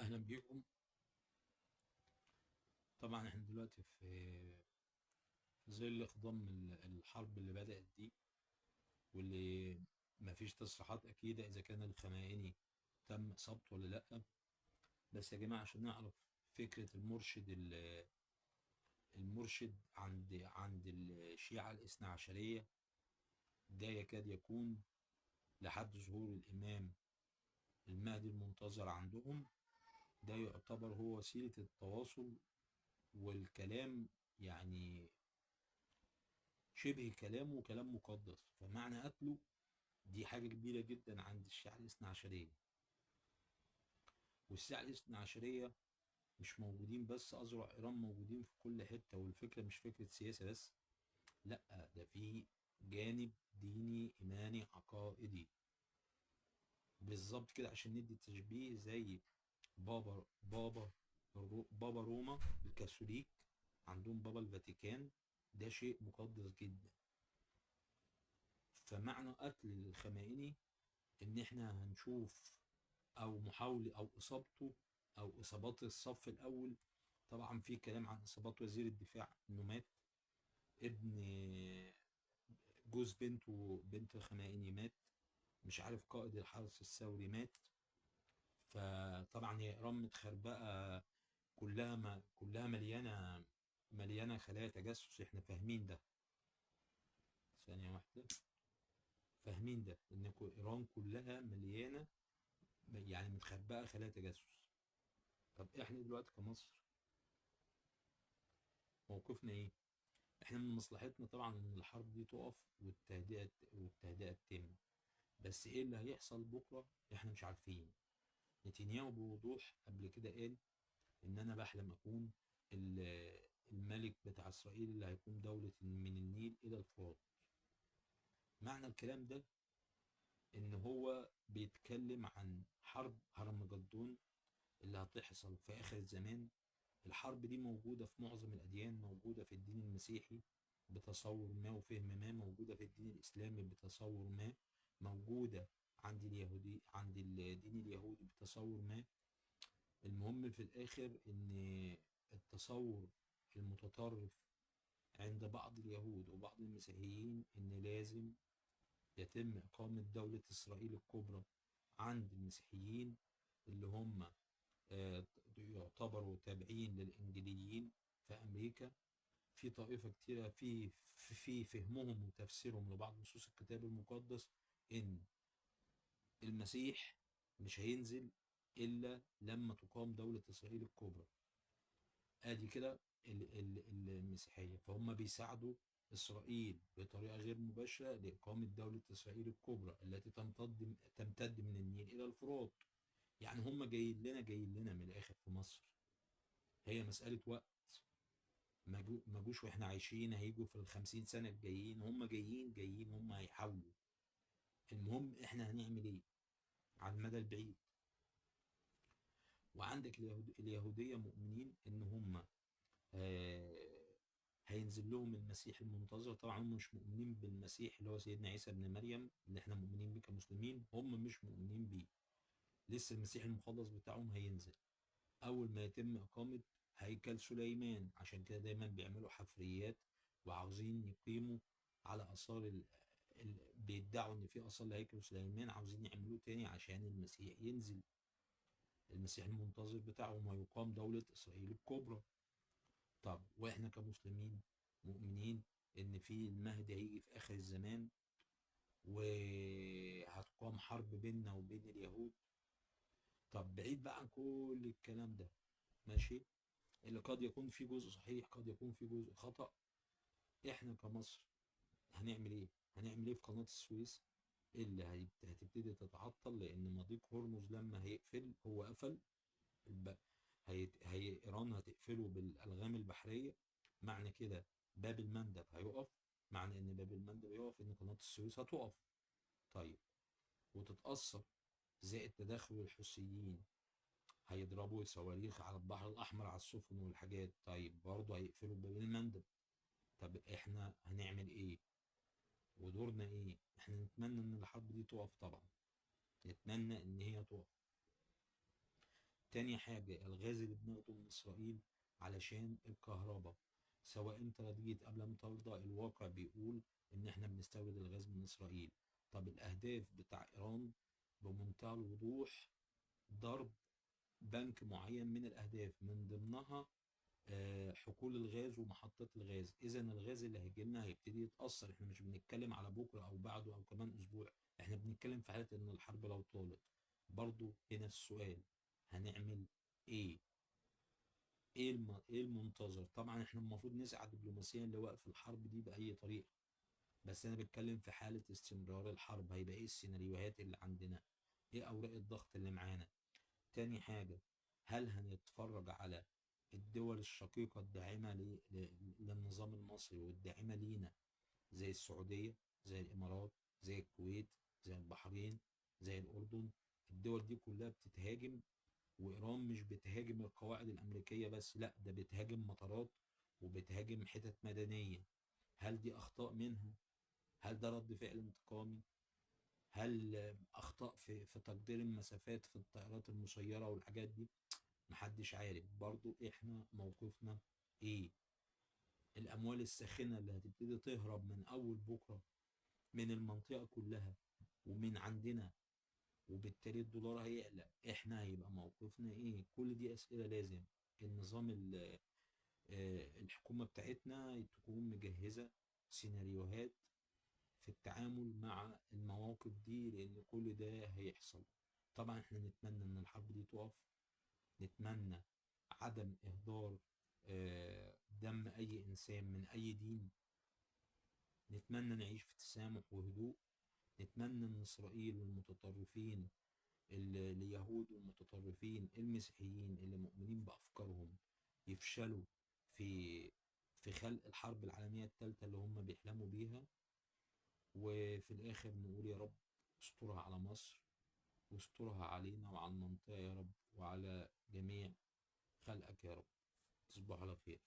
اهلا بيكم. طبعا احنا دلوقتي في ظل خضم الحرب اللي بدأت دي، واللي مفيش تصريحات اكيدة اذا كان الخمائني تم اصابته ولا لا. بس يا جماعة عشان نعرف فكرة المرشد عند الشيعة الاثنا عشرية، ده يكاد يكون لحد ظهور الامام المهدي المنتظر عندهم. ده يعتبر هو وسيلة التواصل والكلام، يعني شبه كلامه كلام مقدس، فمعنى قتله دي حاجة كبيرة جدا عند الشيعة الاثنى عشرية. والشيعة الاثنى عشرية مش موجودين بس أذرع إيران، موجودين في كل حتة. والفكرة مش فكرة سياسة بس، لأ، ده في جانب ديني إيماني عقائدي بالظبط كده. عشان ندي تشبيه زي بابا روما الكاثوليك، عندهم بابا الفاتيكان، ده شيء مقدس جدا. فمعنى قتل الخمائني ان احنا هنشوف او محاولة او اصابته او اصابات الصف الاول. طبعا في كلام عن اصابات وزير الدفاع انه مات، ابن جوز بنته بنت الخمائني مات، مش عارف قائد الحرس الثوري مات. فطبعا هي ايران متخربقه، كلها ما كلها مليانه خلايا تجسس، احنا فاهمين ده. ثانيه واحده، فاهمين ده ان ايران كلها مليانه، يعني متخبئه خلايا تجسس. طب احنا دلوقتي كمصر موقفنا ايه؟ احنا من مصلحتنا طبعا ان الحرب دي تقف والتهدئه تتم. بس ايه اللي هيحصل بكره احنا مش عارفين. نتنياهو بوضوح قبل كده قال ان انا بحلم اكون الملك بتاع اسرائيل اللي هيكون دولة من النيل الى الفرات. معنى الكلام ده ان هو بيتكلم عن حرب هرمجدون اللي هتحصل في اخر الزمان. الحرب دي موجودة في معظم الأديان، موجودة في الدين المسيحي بتصور ما وفهم ما، موجودة في الدين الإسلامي بتصور ما، موجودة عند اليهودي عند الدين اليهودي بتصور ما. المهم في الآخر إن التصور المتطرف عند بعض اليهود وبعض المسيحيين إن لازم يتم إقامة دولة إسرائيل الكبرى عند المسيحيين، اللي هم يعتبروا تابعين للإنجيليين في أمريكا. في طائفة كتيرة في فهمهم وتفسيرهم لبعض نصوص الكتاب المقدس إن المسيح مش هينزل إلا لما تقام دولة إسرائيل الكبرى. آدي كده المسيحية، فهم بيساعدوا إسرائيل بطريقة غير مباشرة لإقامة دولة إسرائيل الكبرى التي تمتد من النيل إلى الفرات. يعني هم جايين لنا من الآخر في مصر. هي مسألة وقت، ما جوش واحنا عايشين، هيجوا في ال50 سنة الجايين. هم جايين هم هيحاولوا. المهم احنا هنعمل ايه على المدى البعيد. وعندك اليهودية مؤمنين ان هم آه، هينزل لهم المسيح المنتظر. طبعا هم مش مؤمنين بالمسيح اللي هو سيدنا عيسى ابن مريم اللي احنا مؤمنين بيه كمسلمين، هم مش مؤمنين بيه. لسه المسيح المخلص بتاعهم هينزل اول ما يتم اقامة هيكل سليمان. عشان كده دايما بيعملوا حفريات وعاوزين يقيموا على اثار بيدعوا ان في اثار لهيكل سليمان، عاوزين يعملوه تاني عشان المسيح ينزل، المسيح المنتظر بتاعهم، ويقام دولة اسرائيل الكبرى. طب واحنا كمسلمين مؤمنين ان في المهدي هيجي في اخر الزمان، وهتقام حرب بيننا وبين اليهود. طب بعيد بقى عن كل الكلام ده، ماشي، اللي قد يكون في جزء صحيح قد يكون في جزء خطأ. احنا كمصر هنعمل ايه؟ هنعمل ايه في قناة السويس اللي هتبتدي تتعطل؟ لان مضيق هرمز لما هيقفل، هو قفل الب... ايران هتقفله بالالغام البحرية. معنى كده باب المندب هيقف. معنى ان باب المندب يقف ان قناة السويس هتقف. طيب، وتتأثر. زائد تدخل الحوثيين، هيضربوا صواريخ على البحر الأحمر على السفن والحاجات. طيب برضه هيقفلوا باب المندب. طب احنا هنعمل ايه؟ ودورنا ايه؟ احنا نتمنى ان الحرب دي تقف طبعا، نتمنى ان هي تقف. تاني حاجة الغاز اللي بناخده من إسرائيل علشان الكهرباء، سواء انت رضيت قبل ما ترضى الواقع بيقول ان احنا بنستورد الغاز من إسرائيل. طب الأهداف بتاع إيران بمنتهى الوضوح ضرب بنك معين من الأهداف، من ضمنها حقول الغاز ومحطات الغاز. إذا الغاز اللي هيجي لنا هيبتدي يتأثر. احنا مش بنتكلم على بكرة أو بعده أو كمان أسبوع، احنا بنتكلم في حالة إن الحرب لو طالت. برضو هنا السؤال، هنعمل إيه؟ ايه المنتظر؟ طبعا احنا المفروض نسعى دبلوماسيا لوقف الحرب دي بأي طريقة، بس انا بتكلم في حالة استمرار الحرب هيبقى ايه السيناريوهات اللي عندنا، ايه اوراق الضغط اللي معانا. تاني حاجة، هل هنتفرج على الدول الشقيقة الداعمة للنظام المصري والداعمة لينا، زي السعودية، زي الامارات، زي الكويت، زي البحرين، زي الاردن؟ الدول دي كلها بتتهاجم، وإيران مش بتهاجم القواعد الأمريكية بس، لا ده بتهاجم مطارات وبتهاجم حتت مدنية. هل دي أخطاء منها؟ هل ده رد فعل انتقامي؟ هل أخطاء في تقدير المسافات في الطائرات المسيرة والحاجات دي؟ محدش عارف. برضو إحنا موقفنا إيه؟ الأموال الساخنة اللي هتبتدي تهرب من أول بكرة من المنطقة كلها ومن عندنا، وبالتالي الدولار هيعلى، احنا هيبقى موقفنا ايه؟ كل دي اسئله لازم النظام الحكومه بتاعتنا تكون مجهزه سيناريوهات في التعامل مع المواقف دي، لان كل ده هيحصل. طبعا احنا نتمنى ان الحرب دي تقف، نتمنى عدم اهدار دم اي انسان من اي دين، نتمنى نعيش في تسامح وهدوء، نتمنى ان اسرائيل والمتطرفين اليهود والمتطرفين المسيحيين اللي مؤمنين بأفكارهم يفشلوا في خلق الحرب العالمية الثالثة اللي هم بيحلموا بيها. وفي الآخر نقول يا رب استرها على مصر، واسترها علينا وعلى المنطقة يا رب، وعلى جميع خلقك يا رب. تصبحوا على خير.